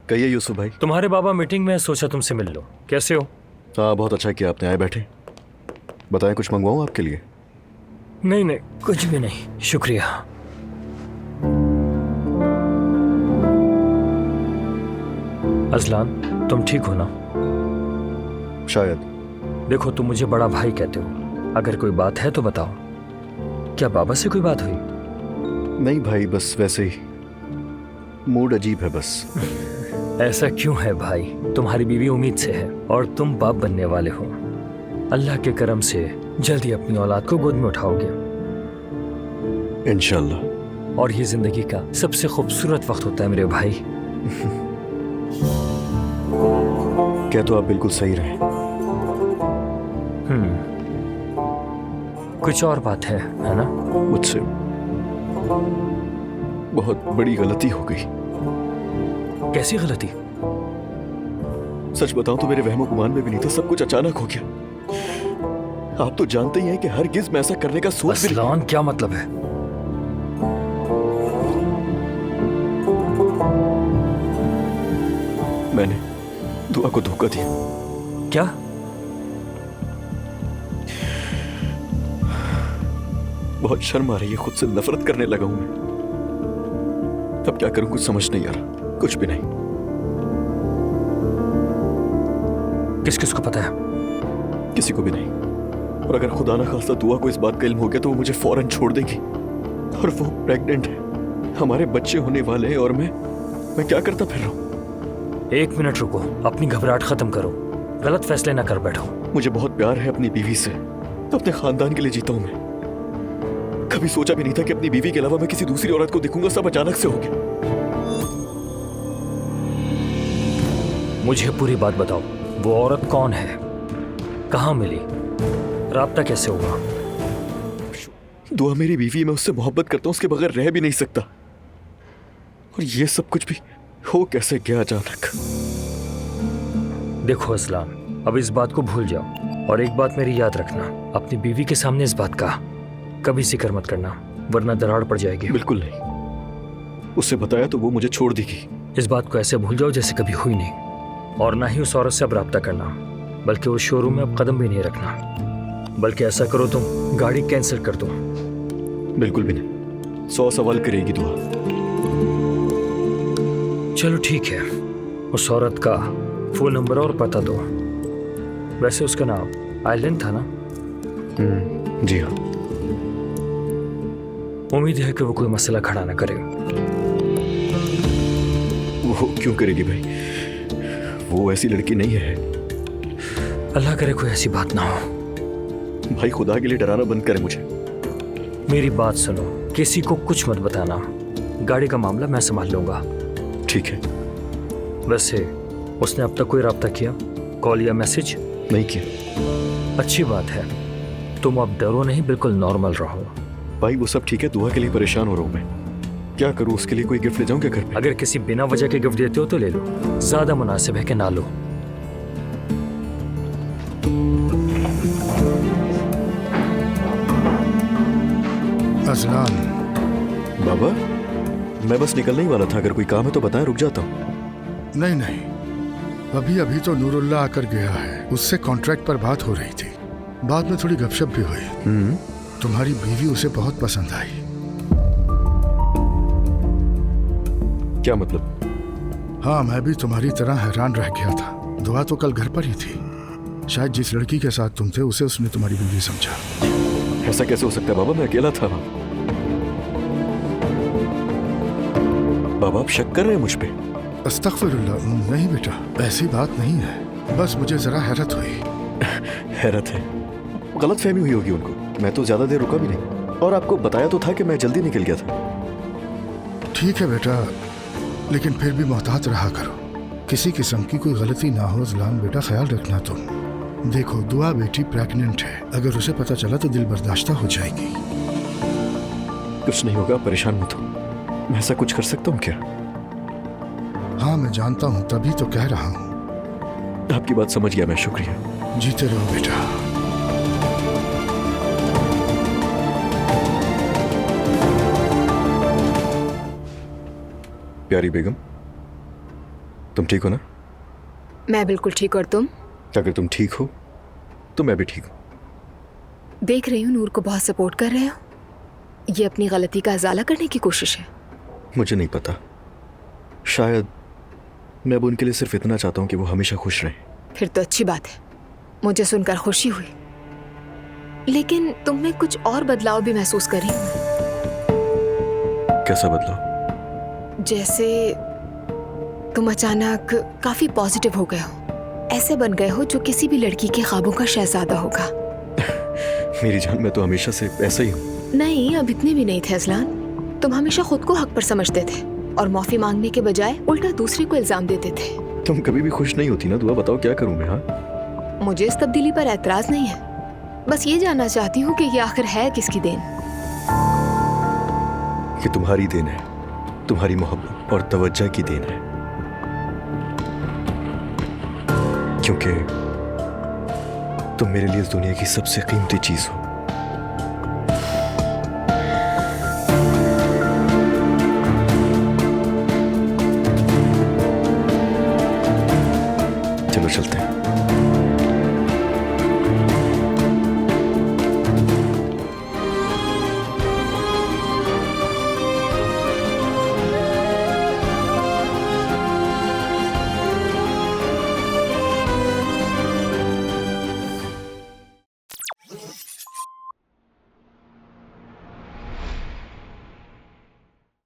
कहिए यूसुफ भाई। तुम्हारे बाबा मीटिंग में, सोचा तुमसे मिल लो। कैसे हो? हाँ, बहुत अच्छा किया आपने, आए बैठे। बताएं, कुछ मंगवाऊं आपके लिए? नहीं नहीं, कुछ भी नहीं, शुक्रिया। अजलान, तुम ठीक हो ना? शायद। देखो, तुम मुझे बड़ा भाई कहते हो, अगर कोई बात है तो बताओ। क्या बाबा से कोई बात हुई? नहीं भाई, बस वैसे ही मूड अजीब है बस। ऐसा क्यों है भाई? तुम्हारी बीवी उम्मीद से है और तुम बाप बनने वाले हो। अल्लाह के करम से जल्दी अपनी औलाद को गोद में उठाओगे इंशाल्लाह। और ये जिंदगी का सबसे खूबसूरत वक्त होता है मेरे भाई। क्या तो आप बिल्कुल सही रहे। कुछ और बात है ना? मुझसे बहुत बड़ी गलती हो गई। कैसी गलती? सच बताऊं तो मेरे वहमो गुमान में भी नहीं था, सब कुछ अचानक हो गया। आप तो जानते ही हैं कि हरगिज मैं ऐसा करने का सोच भी नहीं। अजलान, क्या मतलब है? मैंने दुआ को धोखा दिया। क्या? बहुत शर्म आ रही है, खुद से नफरत करने लगा हूं मैं। अब क्या करूं, कुछ समझ नहीं आ रहा। कुछ भी नहीं। किस किस को पता है? किसी को भी नहीं। और अगर खुदा न खास्ता दुआ को इस बात का इल्म हो गया तो वो मुझे फौरन छोड़ देगी। और वो प्रेग्नेंट है, हमारे बच्चे होने वाले हैं, और मैं क्या करता फिर रहा हूं। 1 मिनट रुको, अपनी घबराहट खत्म करो, गलत फैसले ना कर बैठो। मुझे बहुत प्यार है अपनी बीवी से, अपने खानदान के लिए जीता हूं मैं। कभी सोचा भी नहीं था कि अपनी बीवी के अलावा मैं किसी दूसरी औरत को देखूंगा। सब अचानक से हो गया। मुझे पूरी बात बताओ, वो औरत कौन है, कहां मिली, राब्ता कैसे हुआ? दुआ मेरी बीवी, मैं उससे मोहब्बत करता हूं, उसके बगैर रह भी नहीं सकता। और ये सब कुछ भी हो कैसे गया अचानक। देखो असलान, अब इस बात को भूल जाओ और एक बात मेरी याद रखना, अपनी बीवी के सामने इस बात का कभी जिक्र मत करना, वरना दरार पड़ जाएगी। बिल्कुल नहीं। उससे बताया तो वो मुझे छोड़ देगी। इस बात को ऐसे भूल जाओ जैसे कभी हुई नहीं, और ना ही उस औरत से अब राब्ता करना, बल्कि उस शोरूम में अब कदम भी नहीं रखना। बल्कि ऐसा करो, तुम गाड़ी कैंसिल कर दो। बिल्कुल भी नहीं। 100 सवाल करेगी दुआ। चलो ठीक है, उस औरत का फोन नंबर और पता दो। वैसे उसका नाम आइलन था ना? जी हाँ। उम्मीद है कि वो कोई मसला खड़ा ना करे। वो क्यों करेगी भाई, वो ऐसी लड़की नहीं है। अल्लाह करे कोई ऐसी बात ना हो। भाई खुदा के लिए डराना बंद करे मुझे। मेरी बात सुनो, किसी को कुछ मत बताना, गाड़ी का मामला मैं संभाल लूंगा। ठीक है। वैसे उसने अब तक कोई राब्ता किया, कॉल या मैसेज? नहीं किया। अच्छी बात है, तुम अब डरो नहीं, बिल्कुल नॉर्मल रहो। भाई वो सब ठीक है, दुआ के लिए परेशान हो रहा हूँ मैं। क्या करूँ, उसके लिए कोई गिफ्ट ले जाऊँ क्या घर पे? अगर किसी बिना वजह के गिफ्ट देते हो तो ले लो, ज्यादा मुनासिब है कि ना लो। अजलान। बाबा, मैं बस निकलने ही वाला था, अगर कोई काम है तो बताएं, रुक जाता हूँ। नहीं नहीं, अभी तो नूरुल्लाह आकर गया है, उससे कॉन्ट्रैक्ट पर बात हो रही थी। बाद में थोड़ी गपशप भी हुई। तुम्हारी बीवी उसे बहुत पसंद आई। क्या मतलब? हाँ, मैं भी तुम्हारी तरह हैरान रह गया था। दुआ तो कल घर पर ही थी। शायद जिस लड़की के साथ तुम थे उसे उसने तुम्हारी बीवी समझा। ऐसा कैसे हो सकता है बाबा, मैं अकेला था वहां। बाबा आप शक कर रहे हैं मुझ पे? अस्तगफिरुल्लाह, नहीं बेटा, ऐसी बात नहीं है। बस मुझे जरा हैरत हुई। हैरत है, गलत फहमी हुई होगी उनको। मैं तो ज्यादा देर रुका भी नहीं, और आपको बताया तो था कि मैं जल्दी निकल गया था। ठीक है बेटा, लेकिन फिर भी मोहतात रहा करो, किसी किस्म की कोई गलती ना हो। ज़लान बेटा, ख्याल रखना तुम। देखो, दुआ बेटी प्रेग्नेंट है, अगर उसे पता चला तो दिल बर्दाश्ता हो जाएगी। कुछ नहीं होगा, परेशान मत हो। मैं ऐसा कुछ कर सकता हूँ क्या? हाँ मैं जानता हूँ, तभी तो कह रहा हूँ। आपकी बात समझ गया मैं, शुक्रिया। जीते रहो बेटा। प्यारी बेगम, तुम ठीक हो ना? मैं बिल्कुल ठीक, और तुम? अगर तुम ठीक हो तो मैं भी ठीक हूँ। देख रही हूँ नूर को बहुत सपोर्ट कर रहे हो। ये अपनी गलती का इजाला करने की कोशिश है। मुझे नहीं पता, शायद मैं अब उनके लिए सिर्फ इतना चाहता हूँ कि वो हमेशा खुश रहें। फिर तो अच्छी बात है, मुझे सुनकर खुशी हुई। लेकिन तुम में कुछ और बदलाव भी महसूस कर रही हूँ। कैसा बदलाव? जैसे तुम अचानक काफी पॉजिटिव हो गए हो, ऐसे बन गए हो जो किसी भी लड़की के ख्वाबों का शहजादा होगा। मेरी जान, मैं तो हमेशा से ऐसा ही हूँ। नहीं, अब इतने भी नहीं थे अजलान। तुम हमेशा खुद को हक पर समझते थे और माफी मांगने के बजाय उल्टा दूसरे को इल्जाम देते थे। तुम कभी भी खुश नहीं होती ना दुआ, बताओ क्या करूँ मैं? हाँ, मुझे इस तब्दीली पर एतराज नहीं है, बस ये जानना चाहती हूँ कि ये आखिर है किसकी देन। ये तुम्हारी देन है, तुम्हारी मोहब्बत और तवज्जो की देन है। क्योंकि तुम मेरे लिए इस दुनिया की सबसे कीमती चीज हो।